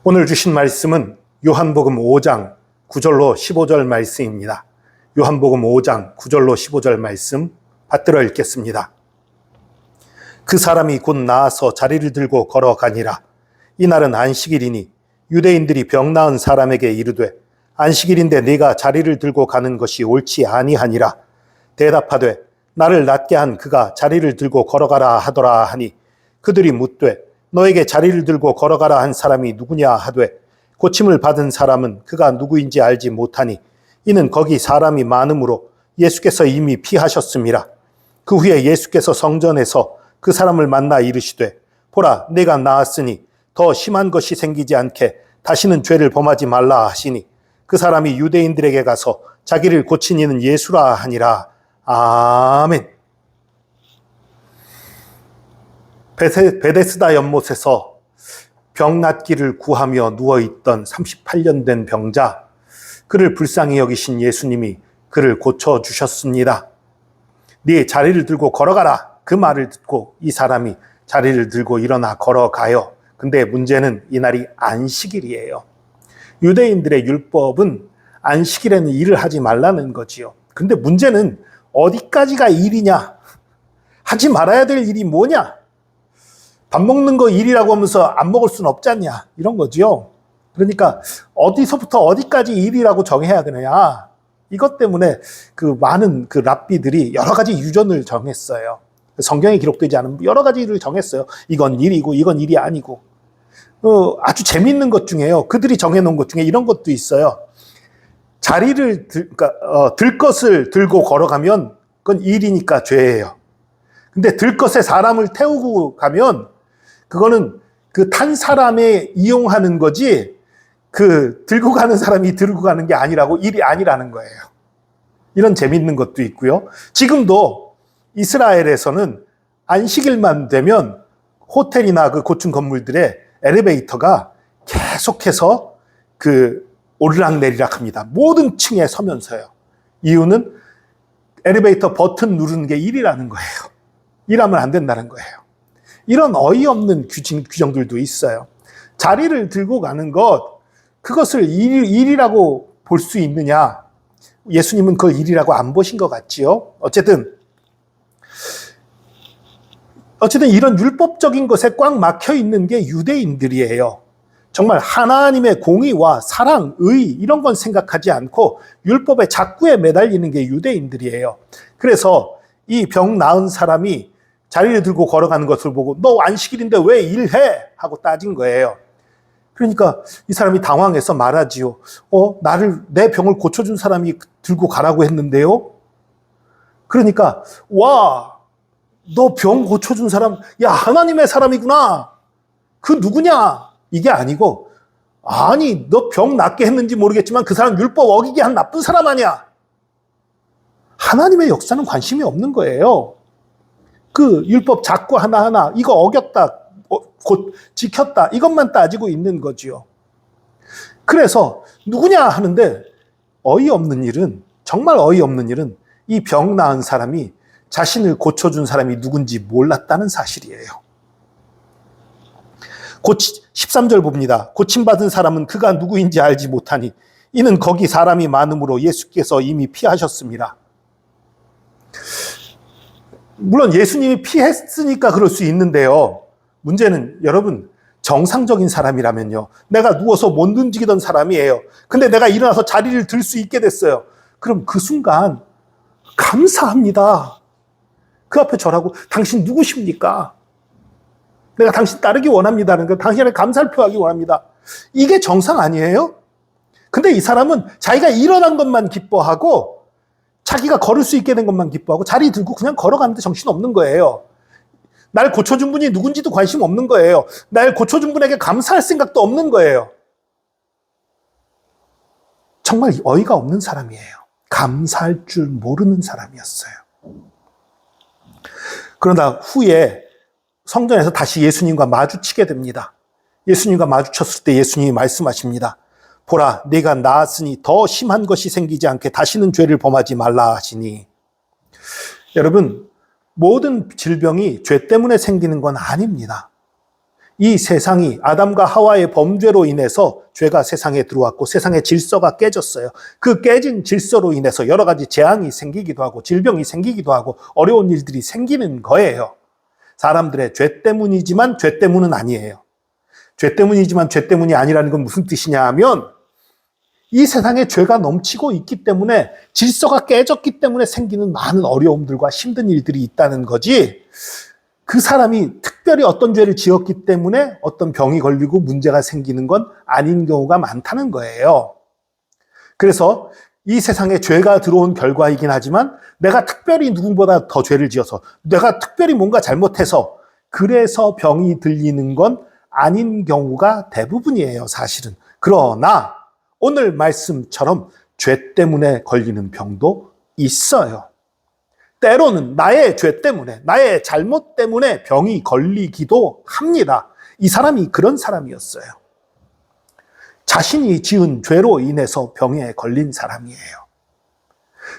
오늘 주신 말씀은 요한복음 5장 9절로 15절 말씀입니다. 요한복음 5장 9절로 15절 말씀 받들어 읽겠습니다. 그 사람이 곧 나아서 자리를 들고 걸어가니라. 이날은 안식일이니 유대인들이 병 나은 사람에게 이르되 안식일인데 네가 자리를 들고 가는 것이 옳지 아니하니라. 대답하되 나를 낫게 한 그가 자리를 들고 걸어가라 하더라 하니 그들이 묻되 너에게 자리를 들고 걸어가라 한 사람이 누구냐 하되 고침을 받은 사람은 그가 누구인지 알지 못하니 이는 거기 사람이 많으므로 예수께서 이미 피하셨음이라. 그 후에 예수께서 성전에서 그 사람을 만나 이르시되 보라 내가 나았으니 더 심한 것이 생기지 않게 다시는 죄를 범하지 말라 하시니 그 사람이 유대인들에게 가서 자기를 고친 이는 예수라 하니라. 아멘. 베데스다 연못에서 병 낫기를 구하며 누워있던 38년 된 병자, 그를 불쌍히 여기신 예수님이 그를 고쳐주셨습니다. 네 자리를 들고 걸어가라. 그 말을 듣고 이 사람이 자리를 들고 일어나 걸어가요. 근데 문제는 이날이 안식일이에요. 유대인들의 율법은 안식일에는 일을 하지 말라는 거지요. 근데 문제는 어디까지가 일이냐? 하지 말아야 될 일이 뭐냐? 밥 먹는 거 일이라고 하면서 안 먹을 수는 없잖냐? 이런 거죠. 그러니까 어디서부터 어디까지 일이라고 정해야 되느냐? 이것 때문에 그 많은 그 랍비들이 여러 가지 유전을 정했어요. 성경에 기록되지 않은 여러 가지를 정했어요. 이건 일이고 이건 일이 아니고. 아주 재미있는 것 중에요. 그들이 정해놓은 것 중에 이런 것도 있어요. 자리를 들 것을 들고 걸어가면 그건 일이니까 죄예요. 근데 들 것에 사람을 태우고 가면 그거는 그 탄 사람에 이용하는 거지 그 들고 가는 사람이 들고 가는 게 아니라고, 일이 아니라는 거예요. 이런 재미있는 것도 있고요. 지금도 이스라엘에서는 안식일만 되면 호텔이나 그 고층 건물들의 엘리베이터가 계속해서 그 오르락내리락 합니다. 모든 층에 서면서요. 이유는 엘리베이터 버튼 누르는 게 일이라는 거예요. 일하면 안 된다는 거예요. 이런 어이없는 규정들도 있어요. 자리를 들고 가는 것, 그것을 일이라고 볼 수 있느냐? 예수님은 그걸 일이라고 안 보신 것 같지요? 어쨌든 이런 율법적인 것에 꽉 막혀 있는 게 유대인들이에요. 정말 하나님의 공의와 사랑, 의 이런 건 생각하지 않고 율법의 작구에 매달리는 게 유대인들이에요. 그래서 이 병 나은 사람이 자리를 들고 걸어가는 것을 보고 너 안식일인데 왜 일해? 하고 따진 거예요. 그러니까 이 사람이 당황해서 말하지요. 내 병을 고쳐준 사람이 들고 가라고 했는데요. 그러니까 와, 너 병 고쳐준 사람, 야 하나님의 사람이구나. 그 누구냐? 이게 아니고 아니 너 병 낫게 했는지 모르겠지만 그 사람 율법 어기게 한 나쁜 사람 아니야. 하나님의 역사는 관심이 없는 거예요. 그 율법 작구 하나하나 이거 어겼다, 곧 지켰다 이것만 따지고 있는 거지요. 그래서 누구냐 하는데 어이없는 일은, 정말 어이없는 일은 이 병 나은 사람이 자신을 고쳐준 사람이 누군지 몰랐다는 사실이에요. 13절 봅니다. 고침받은 사람은 그가 누구인지 알지 못하니 이는 거기 사람이 많으므로 예수께서 이미 피하셨습니다. 물론 예수님이 피했으니까 그럴 수 있는데요. 문제는 여러분, 정상적인 사람이라면요. 내가 누워서 못 움직이던 사람이에요. 근데 내가 일어나서 자리를 들 수 있게 됐어요. 그럼 그 순간 감사합니다. 그 앞에 절하고 당신 누구십니까? 내가 당신 따르기 원합니다는 거, 당신에게 감사를 표하기 원합니다. 이게 정상 아니에요? 근데 이 사람은 자기가 일어난 것만 기뻐하고 자기가 걸을 수 있게 된 것만 기뻐하고 자리 들고 그냥 걸어가는데 정신없는 거예요. 날 고쳐준 분이 누군지도 관심 없는 거예요. 날 고쳐준 분에게 감사할 생각도 없는 거예요. 정말 어이가 없는 사람이에요. 감사할 줄 모르는 사람이었어요. 그러다 후에 성전에서 다시 예수님과 마주치게 됩니다. 예수님과 마주쳤을 때 예수님이 말씀하십니다. 보라, 네가 나았으니 더 심한 것이 생기지 않게 다시는 죄를 범하지 말라 하시니. 여러분, 모든 질병이 죄 때문에 생기는 건 아닙니다. 이 세상이 아담과 하와의 범죄로 인해서 죄가 세상에 들어왔고 세상의 질서가 깨졌어요. 그 깨진 질서로 인해서 여러 가지 재앙이 생기기도 하고 질병이 생기기도 하고 어려운 일들이 생기는 거예요. 사람들의 죄 때문이지만 죄 때문은 아니에요. 죄 때문이지만 죄 때문이 아니라는 건 무슨 뜻이냐 하면 이 세상에 죄가 넘치고 있기 때문에 질서가 깨졌기 때문에 생기는 많은 어려움들과 힘든 일들이 있다는 거지, 그 사람이 특별히 어떤 죄를 지었기 때문에 어떤 병이 걸리고 문제가 생기는 건 아닌 경우가 많다는 거예요. 그래서 이 세상에 죄가 들어온 결과이긴 하지만 내가 특별히 누구보다 더 죄를 지어서 내가 특별히 뭔가 잘못해서 그래서 병이 들리는 건 아닌 경우가 대부분이에요, 사실은. 그러나 오늘 말씀처럼 죄 때문에 걸리는 병도 있어요. 때로는 나의 죄 때문에, 나의 잘못 때문에 병이 걸리기도 합니다. 이 사람이 그런 사람이었어요. 자신이 지은 죄로 인해서 병에 걸린 사람이에요.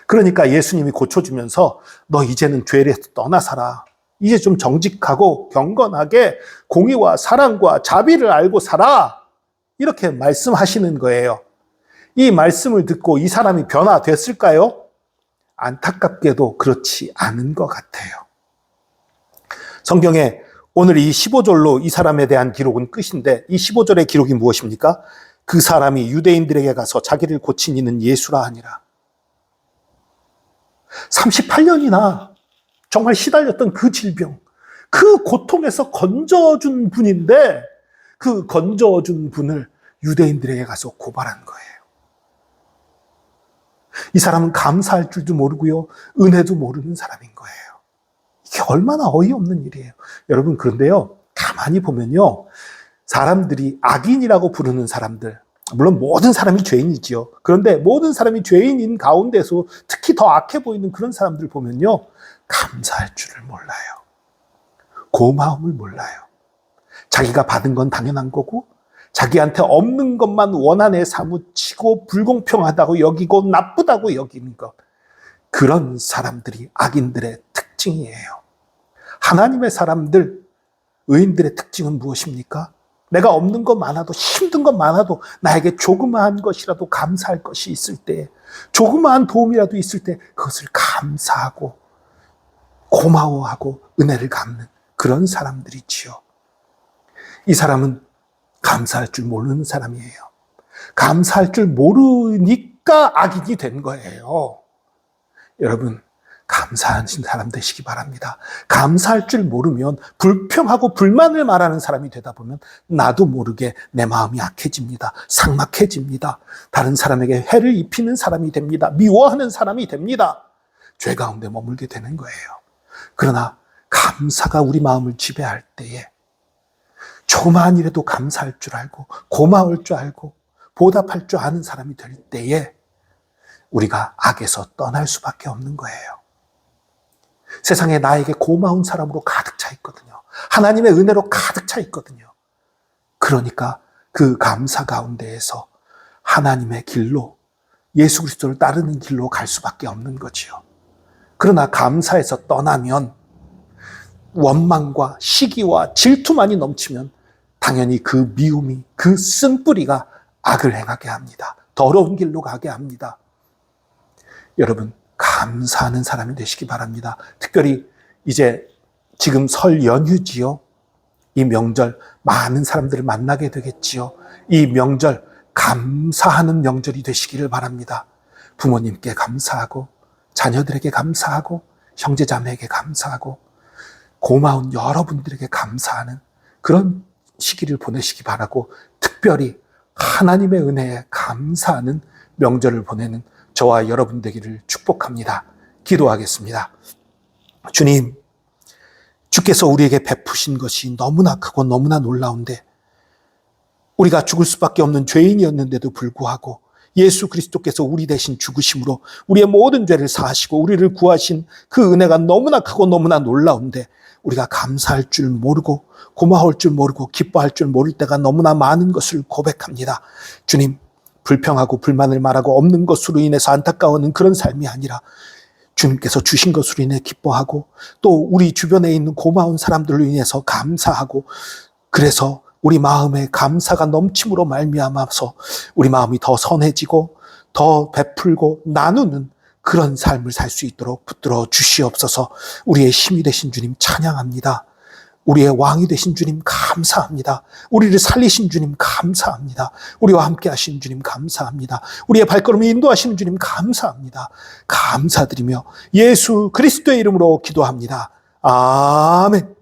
그러니까 예수님이 고쳐주면서 너 이제는 죄에서 떠나 살아. 이제 좀 정직하고 경건하게 공의와 사랑과 자비를 알고 살아. 이렇게 말씀하시는 거예요. 이 말씀을 듣고 이 사람이 변화됐을까요? 안타깝게도 그렇지 않은 것 같아요. 성경에 오늘 이 15절로 이 사람에 대한 기록은 끝인데, 이 15절의 기록이 무엇입니까? 그 사람이 유대인들에게 가서 자기를 고친 이는 예수라 하니라. 38년이나 정말 시달렸던 그 질병, 그 고통에서 건져준 분인데 그 건져준 분을 유대인들에게 가서 고발한 거예요. 이 사람은 감사할 줄도 모르고요, 은혜도 모르는 사람인 거예요. 이게 얼마나 어이없는 일이에요. 여러분, 그런데요, 가만히 보면요, 사람들이 악인이라고 부르는 사람들, 물론 모든 사람이 죄인이지요. 그런데 모든 사람이 죄인인 가운데서 특히 더 악해 보이는 그런 사람들 보면요, 감사할 줄을 몰라요. 고마움을 몰라요. 자기가 받은 건 당연한 거고 자기한테 없는 것만 원한에 사무치고 불공평하다고 여기고 나쁘다고 여기는 것, 그런 사람들이 악인들의 특징이에요. 하나님의 사람들, 의인들의 특징은 무엇입니까? 내가 없는 것 많아도, 힘든 것 많아도 나에게 조그마한 것이라도 감사할 것이 있을 때, 조그마한 도움이라도 있을 때 그것을 감사하고 고마워하고 은혜를 갚는 그런 사람들이지요. 이 사람은 감사할 줄 모르는 사람이에요. 감사할 줄 모르니까 악인이 된 거예요. 여러분, 감사하는 사람 되시기 바랍니다. 감사할 줄 모르면 불평하고 불만을 말하는 사람이 되다 보면 나도 모르게 내 마음이 악해집니다. 삭막해집니다. 다른 사람에게 해를 입히는 사람이 됩니다. 미워하는 사람이 됩니다. 죄 가운데 머물게 되는 거예요. 그러나 감사가 우리 마음을 지배할 때에 조그마한 일에도 감사할 줄 알고 고마울 줄 알고 보답할 줄 아는 사람이 될 때에 우리가 악에서 떠날 수밖에 없는 거예요. 세상에 나에게 고마운 사람으로 가득 차 있거든요. 하나님의 은혜로 가득 차 있거든요. 그러니까 그 감사 가운데에서 하나님의 길로, 예수 그리스도를 따르는 길로 갈 수밖에 없는 거지요. 그러나 감사에서 떠나면 원망과 시기와 질투만이 넘치면 당연히 그 미움이, 그 쓴뿌리가 악을 행하게 합니다. 더러운 길로 가게 합니다. 여러분, 감사하는 사람이 되시기 바랍니다. 특별히 이제 지금 설 연휴지요. 이 명절 많은 사람들을 만나게 되겠지요. 이 명절 감사하는 명절이 되시기를 바랍니다. 부모님께 감사하고 자녀들에게 감사하고 형제자매에게 감사하고 고마운 여러분들에게 감사하는 그런 시기를 보내시기 바라고, 특별히 하나님의 은혜에 감사하는 명절을 보내는 저와 여러분 되기를 축복합니다. 기도하겠습니다. 주님, 주께서 우리에게 베푸신 것이 너무나 크고 너무나 놀라운데, 우리가 죽을 수밖에 없는 죄인이었는데도 불구하고 예수 그리스도께서 우리 대신 죽으심으로 우리의 모든 죄를 사하시고 우리를 구하신 그 은혜가 너무나 크고 너무나 놀라운데, 우리가 감사할 줄 모르고 고마울 줄 모르고 기뻐할 줄 모를 때가 너무나 많은 것을 고백합니다. 주님, 불평하고 불만을 말하고 없는 것으로 인해서 안타까워하는 그런 삶이 아니라 주님께서 주신 것으로 인해 기뻐하고 또 우리 주변에 있는 고마운 사람들로 인해서 감사하고 그래서 우리 마음에 감사가 넘침으로 말미암아서 우리 마음이 더 선해지고 더 베풀고 나누는 그런 삶을 살 수 있도록 붙들어 주시옵소서. 우리의 힘이 되신 주님 찬양합니다. 우리의 왕이 되신 주님 감사합니다. 우리를 살리신 주님 감사합니다. 우리와 함께 하신 주님 감사합니다. 우리의 발걸음을 인도하시는 주님 감사합니다. 감사드리며 예수 그리스도의 이름으로 기도합니다. 아멘.